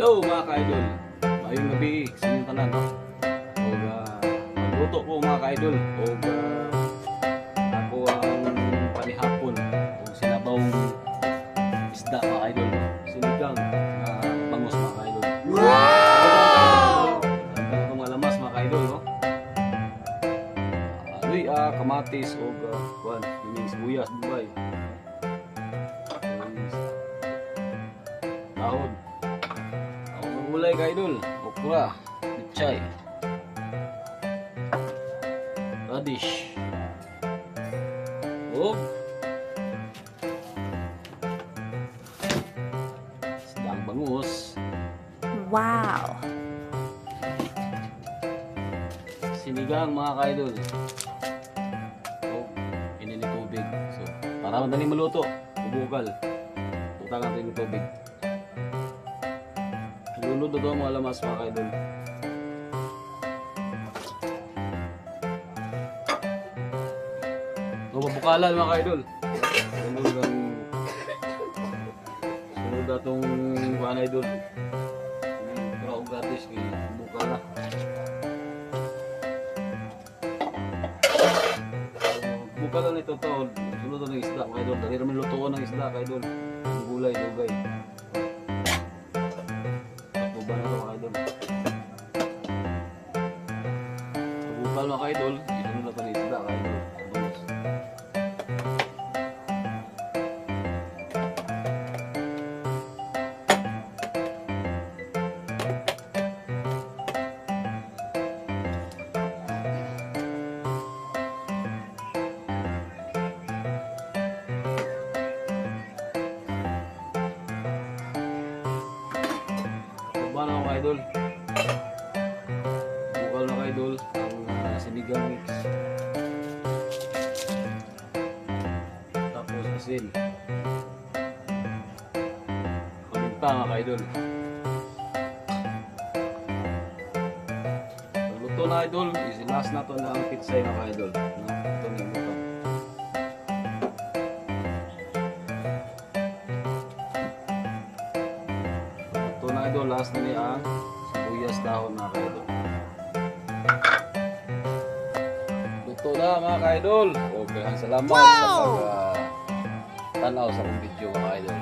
Hello mga ka-idol. Mayong gabi sa inyong tanan. O magluto ko mga ka-idol. O ako ang panihapon. O sinabawng isda mga ka-idol. Sinigang bangos mga ka-idol. Wow! Ang itong mga lamas mga ka-idol. Aluy kamatis o yung sibuyas, bubay. Dahon. Gulay ka-idol, okra, pichay, radish, og isdang bangus. Wow! Sinigang mga ka-idol. Og inini tubig. So, para madali maluto, ubugal. Utang natin yung tubig. Luluto daw mga lamas mga ka-idol. Bukalan mga ka-idol. Sunod atong mga idol. Raw gratis kay bukala. Bukala nito to. Sunod ng isda mga idol. Dali naman lutuan ng isda ka-idol. Gulay, dugay. Bukal mga ka-idol, isunod na ito ng isda ka-idol. Baba na mga ka-idol. Bukal na ka-idol. Sinigang mix, tapos asin, paminta mga ka-idol. Luto na idol, isilas na to na ang pizza mga ka-idol. Ito na yung luto. Luto na idol, last na niya ang sibuyas dahon mga ka-idol. Ito na mga ka-idol. Okay, salamat sa pag-tanaw sa akong video mga ka-idol.